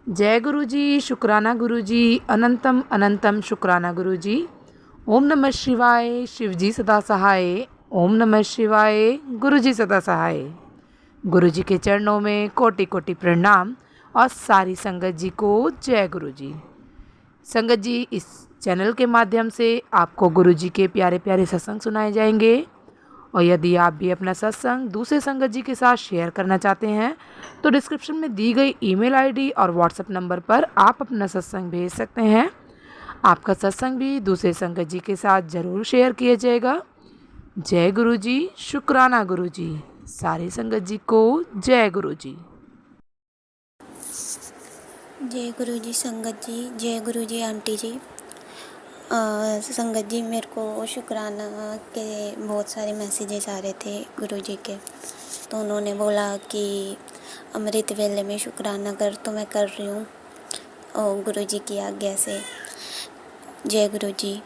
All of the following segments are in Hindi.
जय गुरु जी, शुक्राना गुरु जी, अनंतम अनंतम शुक्राना गुरु जी। ओम नमः शिवाय, शिव जी सदा सहाय। ओम नमः शिवाय, गुरु जी सदा सहाय। गुरु जी के चरणों में कोटि कोटि प्रणाम और सारी संगत जी को जय गुरु जी। संगत जी, इस चैनल के माध्यम से आपको गुरु जी के प्यारे प्यारे सत्संग सुनाए जाएंगे और यदि आप भी अपना सत्संग दूसरे संगत जी के साथ शेयर करना चाहते हैं तो डिस्क्रिप्शन में दी गई ईमेल आईडी और व्हाट्सएप नंबर पर आप अपना सत्संग भेज सकते हैं। आपका सत्संग भी दूसरे संगत जी के साथ ज़रूर शेयर किया जाएगा। जय गुरु जी, शुक्राना गुरु जी। सारी संगत जी को जय गुरु जी। जय गुरु जी संगत जी, जय गुरु जी आंटी जी। संगत जी, मेरे को शुक्राना के बहुत सारे मैसेजेस आ रहे थे गुरु जी के, तो उन्होंने बोला कि अमृत वेले में शुक्राना कर, तो मैं कर रही हूँ और गुरु जी की आज्ञा से। जय गुरु जी।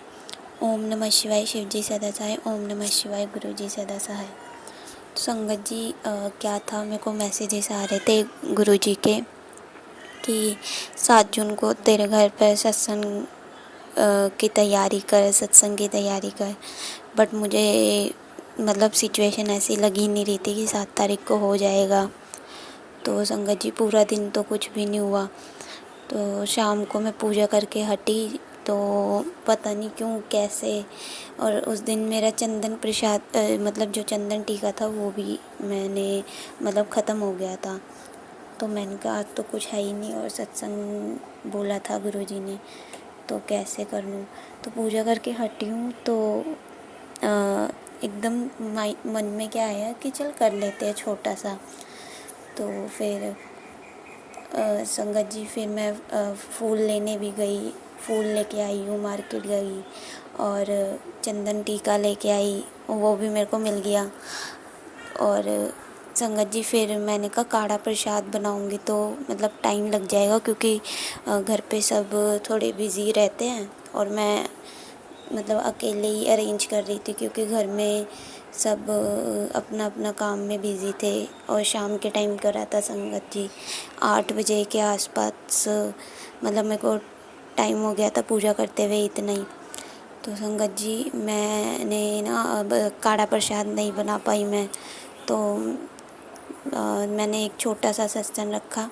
ओम नमः शिवाय, शिव जी सदा सहाय। ओम नमः शिवाय, गुरु जी सदा सहाय। तो संगत जी, क्या था, मेरे को मैसेजेस आ रहे थे गुरु जी के कि 7 जून को तेरे घर पर सत्संग की तैयारी कर, सत्संग की तैयारी कर। बट मुझे मतलब सिचुएशन ऐसी लगी नहीं रही थी कि 7 तारीख को हो जाएगा। तो संगत जी, पूरा दिन तो कुछ भी नहीं हुआ। तो शाम को मैं पूजा करके हटी तो पता नहीं क्यों कैसे, और उस दिन मेरा चंदन प्रसाद मतलब जो चंदन टीका था वो भी मैंने मतलब ख़त्म हो गया था। तो मैंने कहा आज तो कुछ है ही नहीं और सत्संग बोला था गुरुजी ने, तो कैसे कर लूँ। तो पूजा करके हटी हूँ तो एकदम मन में क्या आया कि चल कर लेते हैं छोटा सा। तो फिर संगत जी, फिर मैं फूल लेने भी गई, फूल लेके आई हूँ, मार्केट गई और चंदन टीका लेके आई, वो भी मेरे को मिल गया। और संगत जी, फिर मैंने कहा काढ़ा प्रसाद बनाऊंगी तो मतलब टाइम लग जाएगा, क्योंकि घर पे सब थोड़े बिज़ी रहते हैं और मैं मतलब अकेले ही अरेंज कर रही थी, क्योंकि घर में सब अपना अपना काम में बिज़ी थे। और शाम के टाइम करा था संगत जी, 8 बजे के आसपास, मतलब मेरे को टाइम हो गया था पूजा करते हुए इतना ही। तो संगत जी, मैंने ना अब काढ़ा प्रसाद नहीं बना पाई मैं, तो मैंने एक छोटा सा सत्संग रखा।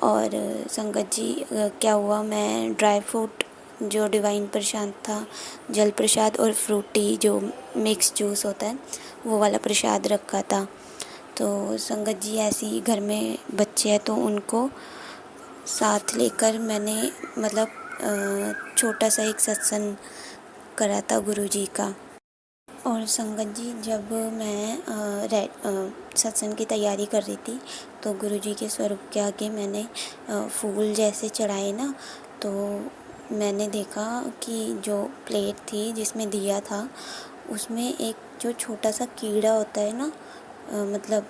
और संगत जी, क्या हुआ, मैं ड्राई फ्रूट जो डिवाइन प्रसाद था, जल प्रसाद और फ्रूटी जो मिक्स जूस होता है वो वाला प्रसाद रखा था। तो संगत जी, ऐसे ही घर में बच्चे हैं तो उनको साथ लेकर मैंने मतलब छोटा सा एक सत्संग करा था गुरु जी का। और संगत जी, जब मैं सत्संग की तैयारी कर रही थी तो गुरु जी के स्वरूप के आगे मैंने फूल जैसे चढ़ाए ना, तो मैंने देखा कि जो प्लेट थी जिसमें दिया था उसमें एक जो छोटा सा कीड़ा होता है ना, मतलब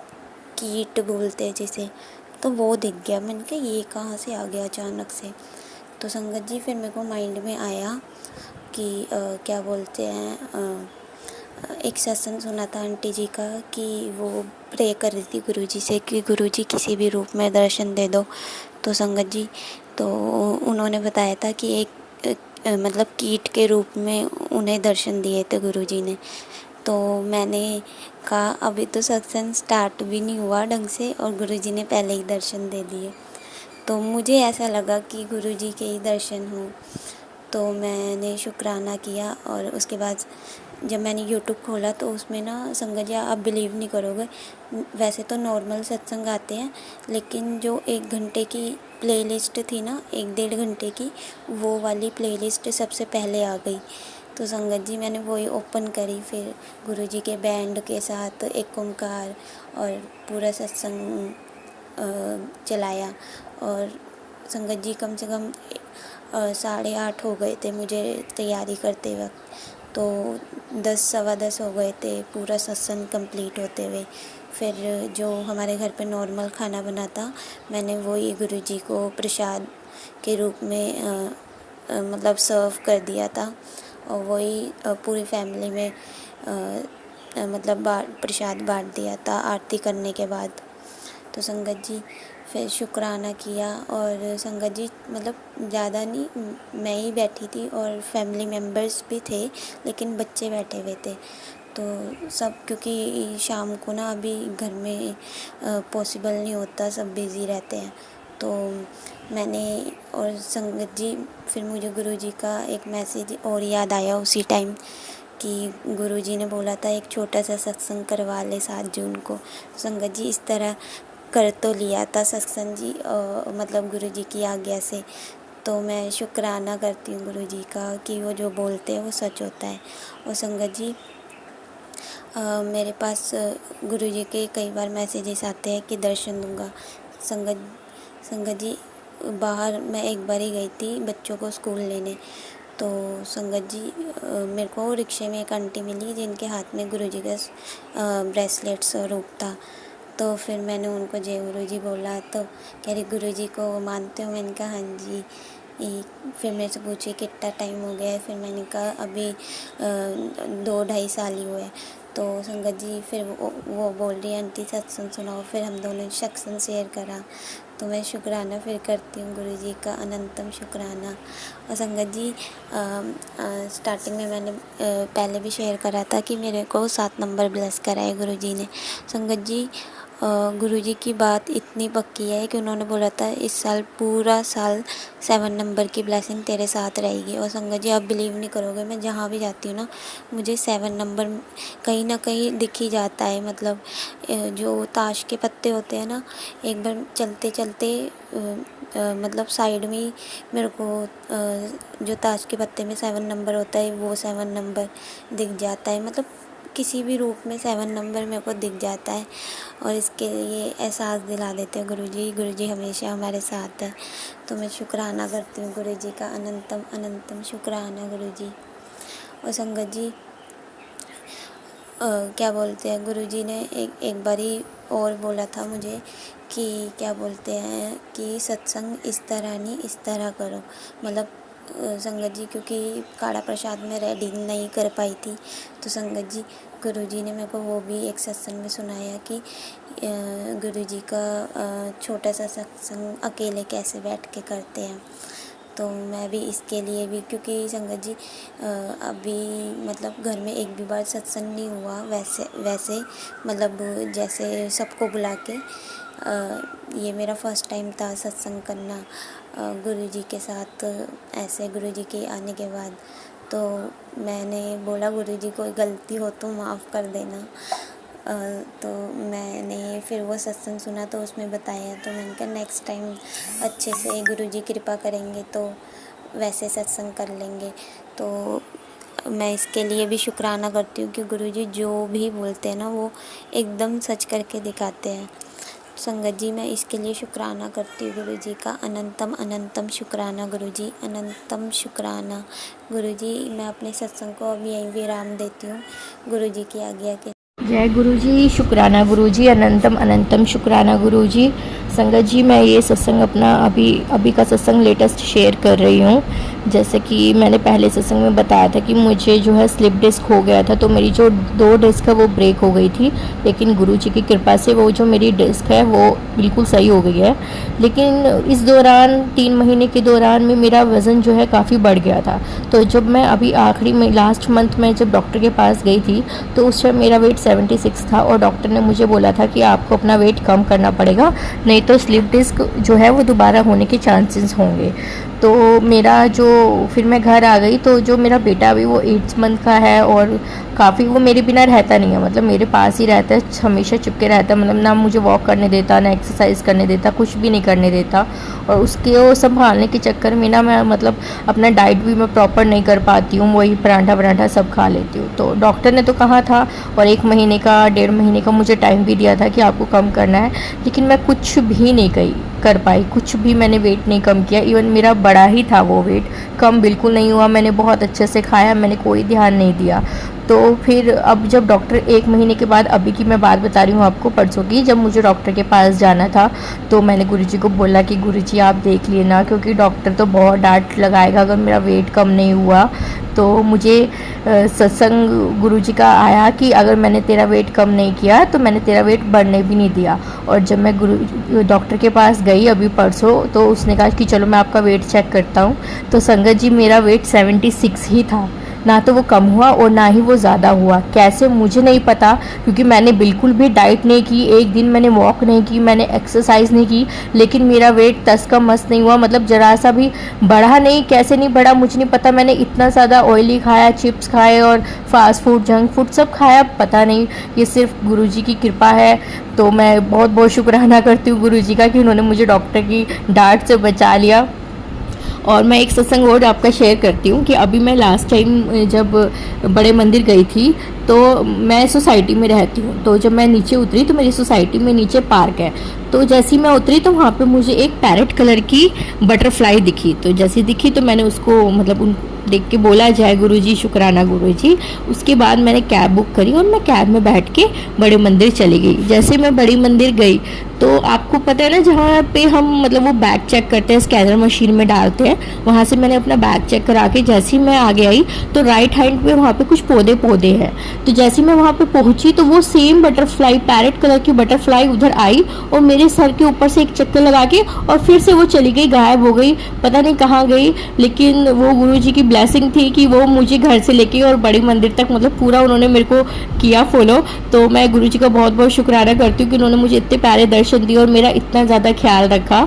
कीट बोलते हैं जिसे, तो वो दिख गया। मैंने कहा ये कहाँ से आ गया अचानक से। तो संगत जी, फिर मेरे को माइंड में आया कि क्या बोलते हैं, एक सत्संग सुना था आंटी जी का कि वो प्रे कर रही थी गुरुजी से कि गुरुजी किसी भी रूप में दर्शन दे दो। तो संगत जी, तो उन्होंने बताया था कि एक मतलब कीट के रूप में उन्हें दर्शन दिए थे गुरुजी ने। तो मैंने कहा अभी तो सत्संग स्टार्ट भी नहीं हुआ ढंग से और गुरुजी ने पहले ही दर्शन दे दिए। तो मुझे ऐसा लगा कि गुरुजी के ही दर्शन हों, तो मैंने शुक्राना किया। और उसके बाद जब मैंने यूट्यूब खोला तो उसमें ना संगत जी, आप बिलीव नहीं करोगे, वैसे तो नॉर्मल सत्संग आते हैं लेकिन जो 1 घंटे की प्लेलिस्ट थी ना, 1 डेढ़ घंटे की, वो वाली प्लेलिस्ट सबसे पहले आ गई। तो संगत जी, मैंने वही ओपन करी, फिर गुरुजी के बैंड के साथ एक ओंकार और पूरा सत्संग चलाया। और संगत जी, कम से कम 8:30 हो गए थे मुझे तैयारी करते वक्त, तो 10 सवा 10 हो गए थे पूरा सत्संग कंप्लीट होते हुए। फिर जो हमारे घर पे नॉर्मल खाना बना था, मैंने वही गुरुजी को प्रसाद के रूप में मतलब सर्व कर दिया था और वही पूरी फैमिली में मतलब प्रसाद बांट दिया था आरती करने के बाद। तो संगत जी, फिर शुक्राना किया। और संगत जी मतलब ज़्यादा नहीं, मैं ही बैठी थी और फैमिली मेम्बर्स भी थे, लेकिन बच्चे बैठे हुए थे। तो सब, क्योंकि शाम को ना अभी घर में पॉसिबल नहीं होता, सब बिज़ी रहते हैं। तो मैंने, और संगत जी फिर मुझे गुरुजी का एक मैसेज और याद आया उसी टाइम कि गुरुजी ने बोला था एक छोटा सा सत्संग करवा ले 7 जून को। संगत जी इस तरह कर तो लिया था सत्संग जी, मतलब गुरुजी की आज्ञा से। तो मैं शुक्राना करती हूँ गुरुजी का कि वो जो बोलते हैं वो सच होता है। और संगत जी मेरे पास गुरुजी के कई बार मैसेजेस आते हैं कि दर्शन दूंगा। संगत जी बाहर मैं एक बार ही गई थी बच्चों को स्कूल लेने। तो संगत जी मेरे को रिक्शे में एक आंटी मिली जिनके हाथ में गुरुजी का ब्रेसलेट्स और रूप था। तो फिर मैंने उनको जय गुरुजी बोला, तो कह रही गुरुजी को मानते हो? मैंने कहा हाँ जी। फिर मेरे से पूछे कितना टाइम हो गया है? फिर मैंने कहा अभी 2-2.5 साल ही हुए। तो संगत जी फिर वो बोल रही आंटी सत्संग सुनाओ। फिर हम दोनों ने सत्संग शेयर करा। तो मैं शुक्राना फिर करती हूँ गुरुजी का, अनंतम शुक्राना। और संगत जी स्टार्टिंग में मैंने पहले भी शेयर करा था कि मेरे को 7 नंबर ब्लेस करा है गुरुजी ने। संगत जी गुरुजी की बात इतनी पक्की है कि उन्होंने बोला था इस साल पूरा साल 7 नंबर की ब्लेसिंग तेरे साथ रहेगी। और संगत जी आप बिलीव नहीं करोगे, मैं जहाँ भी जाती हूँ ना मुझे 7 नंबर कहीं ना कहीं दिख ही जाता है। मतलब जो ताश के पत्ते होते हैं ना, एक बार चलते चलते मतलब साइड में ही मेरे को जो ताश के पत्ते में 7 नंबर होता है वो 7 नंबर दिख जाता है। मतलब किसी भी रूप में 7 नंबर मेरे को दिख जाता है। और इसके लिए एहसास दिला देते हैं गुरुजी हमेशा हमारे साथ है। तो मैं शुक्राना करती हूँ गुरुजी का, अनंतम अनंतम शुक्राना गुरुजी। और संगत जी क्या बोलते हैं, गुरुजी ने एक बारी और बोला था मुझे कि क्या बोलते हैं कि सत्संग इस तरह नहीं, इस तरह करो। मतलब संगत जी क्योंकि काढ़ा प्रसाद में रेडी नहीं कर पाई थी, तो संगत जी गुरुजी ने मेरे को वो भी एक सत्संग में सुनाया कि गुरुजी का छोटा सा सत्संग अकेले कैसे बैठ के करते हैं। तो मैं भी इसके लिए भी, क्योंकि संगत जी अभी मतलब घर में एक भी बार सत्संग नहीं हुआ वैसे मतलब जैसे सबको बुला के, ये मेरा फर्स्ट टाइम था सत्संग करना गुरुजी के साथ, ऐसे गुरुजी के आने के बाद। तो मैंने बोला गुरुजी कोई गलती हो तो माफ़ कर देना। तो मैंने फिर वो सत्संग सुना तो उसमें बताया, तो मैंने कहा नेक्स्ट टाइम अच्छे से गुरुजी कृपा करेंगे तो वैसे सत्संग कर लेंगे। तो मैं इसके लिए भी शुक्राना करती हूँ कि गुरुजी जो भी बोलते हैं ना वो एकदम सच करके दिखाते हैं। संगत जी मैं इसके लिए शुक्राना करती हूँ गुरुजी का, अनंतम अनंतम शुक्राना गुरुजी, अनंतम शुक्राना गुरुजी। मैं अपने सत्संग को अब यहीं विराम देती हूँ गुरुजी की आज्ञा के। जय गुरुजी, शुक्राना गुरुजी, अनंतम अनंतम शुक्राना गुरुजी। संगत जी मैं ये सत्संग अपना अभी का सत्संग लेटेस्ट शेयर कर रही हूँ। जैसे कि मैंने पहले सत्संग में बताया था कि मुझे जो है स्लिप डिस्क हो गया था, तो मेरी जो 2 डिस्क है वो ब्रेक हो गई थी, लेकिन गुरुजी की कृपा से वो जो मेरी डिस्क है वो बिल्कुल सही हो गई है। लेकिन इस दौरान 3 महीने के दौरान में मेरा वज़न जो है काफ़ी बढ़ गया था। तो जब मैं अभी आखिरी में लास्ट मंथ में जब डॉक्टर के पास गई थी तो उस टाइम मेरा वेट 76 था और डॉक्टर ने मुझे बोला था कि आपको अपना वेट कम करना पड़ेगा, नहीं तो स्लिप डिस्क जो है वो दोबारा होने के चांसेस होंगे। तो मेरा जो फिर मैं घर आ गई, तो जो मेरा बेटा अभी वो 8 मंथ का है और काफ़ी वो मेरे बिना रहता नहीं है, मतलब मेरे पास ही रहता है, हमेशा चिपके रहता है। मतलब ना मुझे वॉक करने देता, ना एक्सरसाइज करने देता, कुछ भी नहीं करने देता। और उसके वो संभालने के चक्कर में ना मैं मतलब अपना डाइट भी मैं प्रॉपर नहीं कर पाती हूँ, वही पराठा सब खा लेती हूँ। तो डॉक्टर ने तो कहा था और 1 महीने का 1.5 महीने का मुझे टाइम भी दिया था कि आपको कम करना है, लेकिन मैं कुछ भी नहीं कर पाई, कुछ भी मैंने वेट नहीं कम किया। इवन मेरा बड़ा ही था वो वेट, कम बिल्कुल नहीं हुआ। मैंने बहुत अच्छे से खाया, मैंने कोई ध्यान नहीं दिया। तो फिर अब जब डॉक्टर 1 महीने के बाद, अभी की मैं बात बता रही हूँ आपको, परसों की, जब मुझे डॉक्टर के पास जाना था तो मैंने गुरुजी को बोला कि गुरुजी आप देख लिए ना, क्योंकि डॉक्टर तो बहुत डांट लगाएगा अगर मेरा वेट कम नहीं हुआ, तो मुझे सत्संग गुरुजी का आया कि अगर मैंने तेरा वेट कम नहीं किया तो मैंने तेरा वेट बढ़ने भी नहीं दिया। और जब मैं डॉक्टर के पास गई अभी परसों, तो उसने कहा कि चलो मैं आपका वेट चेक करता हूँ। तो संगत जी मेरा वेट 76 ही था, ना तो वो कम हुआ और ना ही वो ज़्यादा हुआ। कैसे मुझे नहीं पता, क्योंकि मैंने बिल्कुल भी डाइट नहीं की, एक दिन मैंने वॉक नहीं की, मैंने एक्सरसाइज नहीं की, लेकिन मेरा वेट 10 का मस नहीं हुआ, मतलब ज़रा सा भी बढ़ा नहीं। कैसे नहीं बढ़ा मुझे नहीं पता। मैंने इतना ज़्यादा ऑयली खाया, चिप्स खाए और फास्ट फूड, जंक फूड सब खाया, पता नहीं। ये सिर्फ गुरुजी की कृपा है। तो मैं बहुत बहुत शुक्राना करती हूँ गुरुजी का कि उन्होंने मुझे डॉक्टर की डांट से बचा लिया। और मैं एक सत्संग और आपका शेयर करती हूँ कि अभी मैं लास्ट टाइम जब बड़े मंदिर गई थी, तो मैं सोसाइटी में रहती हूँ। तो जब मैं नीचे उतरी तो मेरी सोसाइटी में नीचे पार्क है। तो जैसे ही मैं उतरी तो वहाँ पे मुझे एक पैरेट कलर की बटरफ्लाई दिखी। तो जैसे दिखी तो मैंने उसको मतलब उन देख के बोला जय गुरुजी, शुक्राना गुरुजी। उसके बाद मैंने कैब बुक करी और मैं कैब में बैठ के बड़े मंदिर चली गई। जैसे मैं बड़ी मंदिर गई तो आपको पता है ना, जहाँ पे हम मतलब वो बैग चेक करते हैं, स्कैनर मशीन में डालते हैं, वहाँ से मैंने अपना बैग चेक करा के जैसे ही मैं आगे आई तो राइट हैंड पे वहाँ पे कुछ पौधे हैं। तो जैसे ही मैं वहाँ पे पहुँची तो वो सेम बटरफ्लाई, पैरेट कलर की बटरफ्लाई उधर आई और मेरे सर के ऊपर से एक चक्कर लगा के और फिर से वो चली गई, गायब हो गई, पता नहीं कहाँ गई। लेकिन वो गुरुजी की ब्लेसिंग थी कि वो मुझे घर से लेके और बड़ी मंदिर तक मतलब पूरा उन्होंने मेरे को किया फॉलो। तो मैं गुरुजी का बहुत बहुत शुक्राना करती हूँ कि उन्होंने मुझे इतने प्यारे दर्शन दिए और मेरा इतना ज़्यादा ख्याल रखा।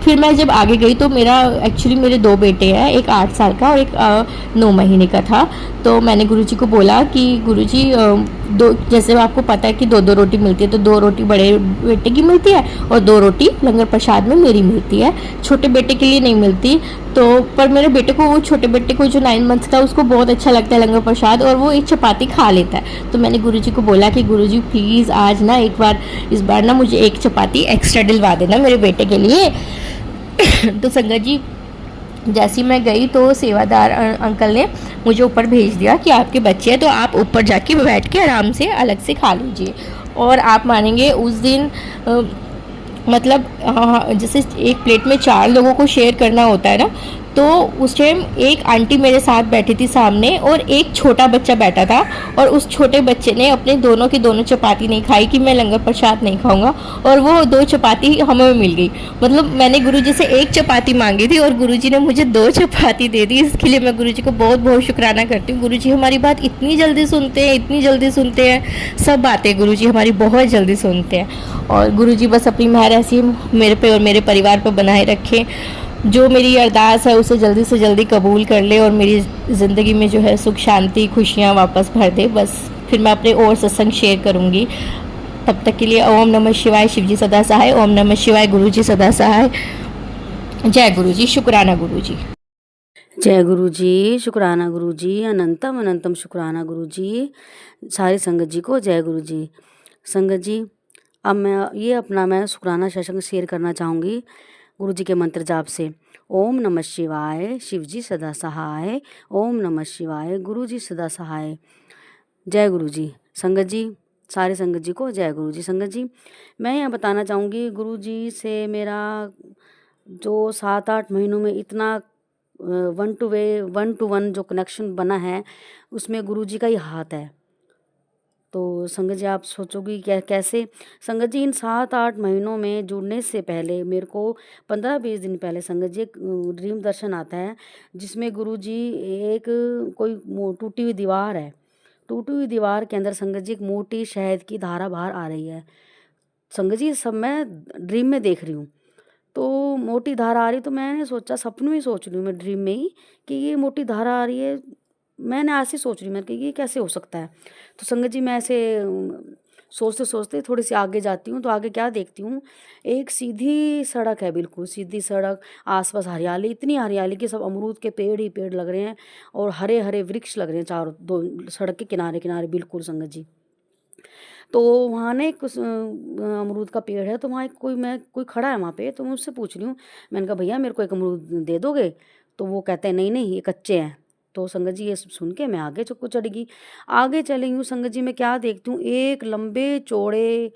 फिर मैं जब आगे गई तो मेरा एक्चुअली मेरे 2 बेटे हैं, एक 8 साल का और एक 9 महीने का था। तो मैंने गुरुजी को बोला कि गुरुजी दो, जैसे आपको पता है कि 2-2 रोटी मिलती है, तो 2 रोटी बड़े बेटे की मिलती है और 2 रोटी लंगर प्रसाद में मेरी मिलती है, छोटे बेटे के लिए नहीं मिलती। तो पर मेरे बेटे को, वो छोटे बेटे को जो 9 मंथ्स का, उसको बहुत अच्छा लगता है लंगर प्रसाद और वो एक चपाती खा लेता है। तो मैंने गुरुजी को बोला कि गुरुजी प्लीज़ आज ना इस बार ना मुझे एक चपाती एक्स्ट्रा दिलवा देना मेरे बेटे के लिए। तो संगत जी जैसे ही मैं गई तो सेवादार अंकल ने मुझे ऊपर भेज दिया कि आपके बच्चे हैं तो आप ऊपर जाके बैठ के आराम से अलग से खा लीजिए। और आप मानेंगे उस दिन मतलब जैसे एक प्लेट में 4 लोगों को शेयर करना होता है ना, तो उस टाइम एक आंटी मेरे साथ बैठी थी सामने और एक छोटा बच्चा बैठा था और उस छोटे बच्चे ने अपने दोनों की दोनों चपाती नहीं खाई कि मैं लंगर प्रसाद नहीं खाऊंगा, और वो 2 चपाती हमें मिल गई। मतलब मैंने गुरुजी से 1 चपाती मांगी थी और गुरुजी ने मुझे 2 चपाती दे दी। इसके लिए मैं गुरुजी को बहुत बहुत शुक्राना करती हूँ। गुरुजी हमारी बात इतनी जल्दी सुनते हैं, इतनी जल्दी सुनते हैं, सब बातें गुरुजी हमारी बहुत जल्दी सुनते हैं। और गुरुजी बस अपनी मेहर ऐसी मेरे पे और मेरे परिवार पर बनाए रखें। जो मेरी अरदास है उसे जल्दी से जल्दी कबूल कर ले और मेरी ज़िंदगी में जो है सुख शांति खुशियाँ वापस भर दे। बस फिर मैं अपने और सत्संग शेयर करूँगी। तब तक के लिए ओम नमः शिवाय, शिवजी सदा सहाय। ओम नमः शिवाय, गुरुजी सदा सहाय। जय गुरुजी, शुक्राना गुरुजी। जय गुरु जी, शुक्राना गुरु जी, अनंतम अनंतम शुक्राना गुरु जी। सारी संगत जी को जय गुरु जी। संगत जी, अब मैं शुक्राना सत्संग शेयर करना चाहूँगी गुरु जी के मंत्र जाप से। ओम नमः शिवाय, शिव जी सदा सहाय। ओम नमः शिवाय, गुरु जी सदा सहाय। जय गुरु जी। संगत जी, सारे संगत जी को जय गुरु जी। संगत जी, मैं यहाँ बताना चाहूँगी गुरु जी से मेरा जो 7-8 महीनों में इतना 1 to 1 जो कनेक्शन बना है उसमें गुरु जी का ही हाथ है। तो संगत जी आप सोचोगी कैसे। संगत जी इन 7-8 महीनों में जुड़ने से पहले मेरे को 15-20 दिन पहले संगत जी एक ड्रीम दर्शन आता है जिसमें गुरु जी एक कोई टूटी हुई दीवार है, टूटी हुई दीवार के अंदर संगत जी एक मोटी शहद की धारा बाहर आ रही है। संगत जी सब मैं ड्रीम में देख रही हूँ, तो मोटी धारा आ रही, तो मैंने सोचा, सपने में सोच रही हूँ मैं ड्रीम में ही कि ये मोटी धारा आ रही है। मैंने ऐसे सोच रही हूँ मैं कि ये कैसे हो सकता है। तो संगत जी मैं ऐसे सोचते सोचते थोड़ी सी आगे जाती हूँ तो आगे क्या देखती हूँ, एक सीधी सड़क है, बिल्कुल सीधी सड़क, आसपास हरियाली, इतनी हरियाली कि सब अमरूद के पेड़ ही पेड़ लग रहे हैं और हरे हरे वृक्ष लग रहे हैं चारों, दो सड़क के किनारे किनारे बिल्कुल संगत जी। तो वहाँ ना एक अमरूद का पेड़ है, तो वहाँ कोई खड़ा है वहाँ पे, तो मैं उससे पूछ रही हूँ, मैंने कहा भैया मेरे को एक अमरूद दे दोगे। तो वो कहते हैं नहीं नहीं ये कच्चे हैं। तो संगत जी ये सुन के मैं आगे चढ़ गई। आगे चली हूँ संगत जी, मैं क्या देखती हूँ, एक लंबे चौड़े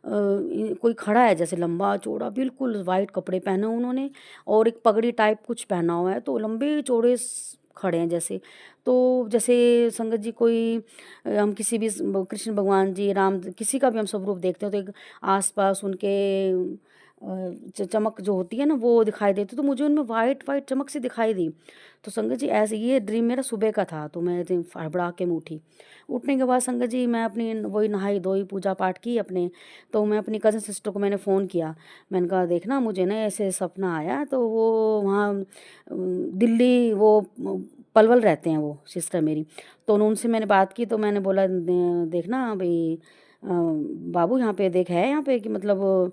कोई खड़ा है, जैसे लंबा चौड़ा, बिल्कुल वाइट कपड़े पहने उन्होंने और एक पगड़ी टाइप कुछ पहना हुआ है। तो लंबे चौड़े खड़े हैं जैसे। तो जैसे संगत जी कोई हम किसी भी कृष्ण भगवान जी, राम, किसी का भी हम स्वरूप देखते हैं तो एक आसपास उनके चमक जो होती है ना वो दिखाई देती, तो मुझे उनमें वाइट वाइट चमक सी दिखाई दी। तो संगत जी ऐसे, ये ड्रीम मेरा सुबह का था, तो मैं हड़बड़ा के मैं उठी। उठने के बाद संगत जी मैं अपनी वही नहाई धोई, पूजा पाठ की अपने। तो मैं अपनी कज़न सिस्टर को मैंने फ़ोन किया, मैंने कहा देखना मुझे ना ऐसे सपना आया। तो वो वहाँ दिल्ली, वो पलवल रहते हैं वो सिस्टर मेरी। तो उनसे मैंने बात की, तो मैंने बोला देखना भाई बाबू यहाँ पे देख है यहाँ पे कि मतलब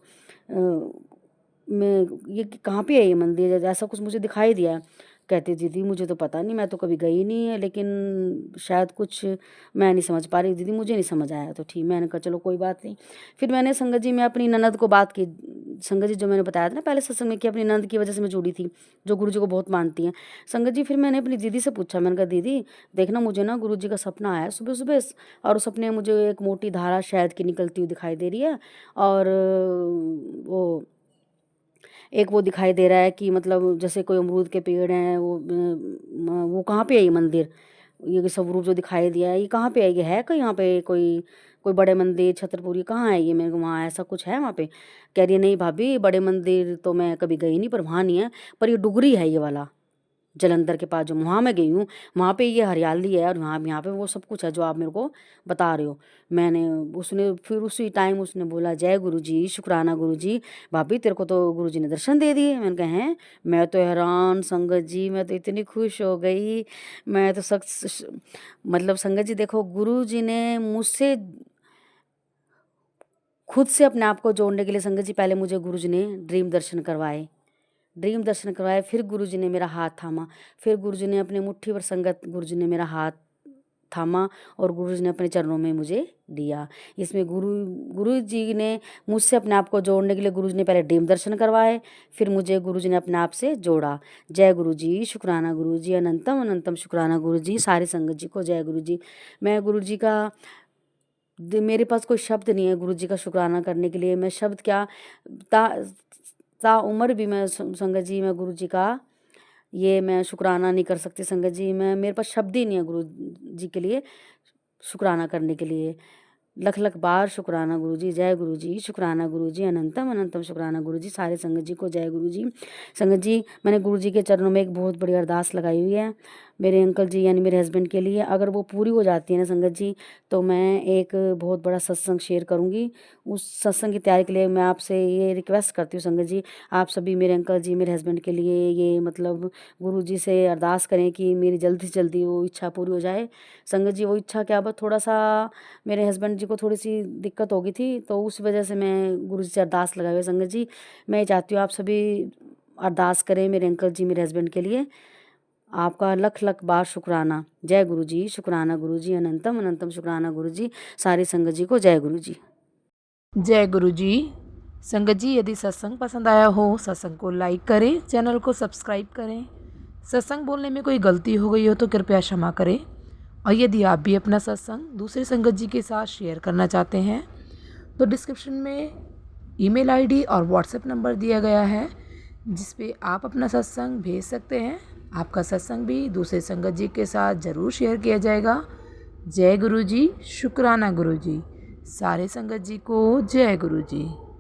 मैं ये कहाँ पे है ये मंदिर, ऐसा कुछ मुझे दिखाई दिया। कहती दीदी मुझे तो पता नहीं, मैं तो कभी गई नहीं है, लेकिन शायद कुछ मैं नहीं समझ पा रही दीदी, मुझे नहीं समझ आया। तो ठीक, मैंने कहा चलो कोई बात नहीं। फिर मैंने संगत जी में अपनी ननद को बात की। संगत जी जो मैंने बताया था ना पहले सत्संग में कि अपनी ननद की वजह से मैं जुड़ी थी, जो गुरु जी को बहुत मानती हैं संगत जी। फिर मैंने अपनी दीदी से पूछा, मैंने कहा दीदी देखना मुझे ना गुरु जी का सपना आया सुबह सुबह, और उस सपने में मुझे एक मोटी धारा शहद की निकलती हुई दिखाई दे रही है, और वो एक वो दिखाई दे रहा है कि मतलब जैसे कोई अमरूद के पेड़ हैं, वो कहाँ पे है ये मंदिर, ये सब रूप जो दिखाई दिया है ये कहाँ पे है, ये है कहीं यहाँ पे कोई कोई बड़े मंदिर छतरपुरी कहाँ है ये, मेरे को वहाँ ऐसा कुछ है वहाँ पे। कह रही है नहीं भाभी, बड़े मंदिर तो मैं कभी गई नहीं, पर वहाँ नहीं है, पर ये डुगरी है ये वाला जलंधर के पास, जो वहाँ मैं गई हूँ वहाँ पे ये हरियाली है, और वहाँ यहाँ पे वो सब कुछ है जो आप मेरे को बता रहे हो। मैंने उसने फिर उसी टाइम उसने बोला जय गुरु जी, शुक्राना गुरु जी, भाभी तेरे को तो गुरु जी ने दर्शन दे दिए। मैंने कहा हैं, मैं तो हैरान संगत जी, मैं तो इतनी खुश हो गई। मैं तो मतलब संगत जी देखो, गुरु जी ने मुझसे खुद से अपने आप को जोड़ने के लिए संगत जी पहले मुझे गुरु जी ने ड्रीम दर्शन करवाए, फिर गुरुजी ने मेरा हाथ थामा, फिर गुरुजी ने अपने मुट्ठी भर संगत गुरुजी ने मेरा हाथ थामा, और गुरुजी ने अपने चरणों में मुझे दिया। इसमें गुरुजी ने मुझसे अपने आप को जोड़ने के लिए गुरुजी ने पहले ड्रीम दर्शन करवाए, फिर मुझे गुरुजी ने अपने आप से जोड़ा। जय गुरुजी, शुक्राना गुरुजी, अनंतम अनंतम शुक्राना गुरुजी, सारी संगत जी को जय गुरुजी। मैं गुरुजी का, मेरे पास कोई शब्द नहीं है गुरुजी का शुक्राना करने के लिए। मैं शब्द क्या, ता उम्र भी मैं संगत जी, मैं गुरु जी का ये मैं शुक्राना नहीं कर सकती संगत जी। मैं, मेरे पास शब्द ही नहीं है गुरु जी के लिए शुक्राना करने के लिए। लख लख बार शुक्राना गुरु जी, जय गुरु जी, शुक्राना गुरु जी, अनंतम अनंतम शुक्राना गुरु जी, सारे संगत जी को जय गुरु जी। संगत जी मैंने गुरु जी के चरणों में एक बहुत बड़ी अरदास लगाई हुई है मेरे अंकल जी यानी मेरे हस्बैंड के लिए। अगर वो पूरी हो जाती है ना संगत जी, तो मैं एक बहुत बड़ा सत्संग शेयर करूँगी। उस सत्संग की तैयारी के लिए मैं आपसे ये रिक्वेस्ट करती हूँ संगत जी, आप सभी मेरे अंकल जी मेरे हस्बैंड के लिए ये मतलब गुरु जी से अरदास करें कि मेरी जल्दी से जल्दी वो इच्छा पूरी हो जाए। संगत जी वो इच्छा क्या, बस थोड़ा सा मेरे हस्बैंड जी को थोड़ी सी दिक्कत हो गई थी, तो उस वजह से मैं गुरु जी से अरदास लगाई हुई। संगत जी मैं चाहती हूँ आप सभी अरदास करें मेरे अंकल जी मेरे हस्बैंड के लिए। आपका लख लख बार शुक्राना। जय गुरु जी, शुक्राना गुरु जी, अनंतम अनंतम शुक्राना गुरु जी, सारी संगत जी को जय गुरु जी। जय गुरु जी। संगत जी यदि सत्संग पसंद आया हो, सत्संग को लाइक करें, चैनल को सब्सक्राइब करें। सत्संग बोलने में कोई गलती हो गई हो तो कृपया क्षमा करें। और यदि आप भी अपना सत्संग दूसरे संगत जी के साथ शेयर करना चाहते हैं तो डिस्क्रिप्शन में ईमेल आईडी और व्हाट्सएप नंबर दिया गया है, जिस पे आप अपना सत्संग भेज सकते हैं। आपका सत्संग भी दूसरे संगत जी के साथ ज़रूर शेयर किया जाएगा। जय गुरु जी, शुक्राना गुरु जी, सारे संगत जी को जय गुरु जी।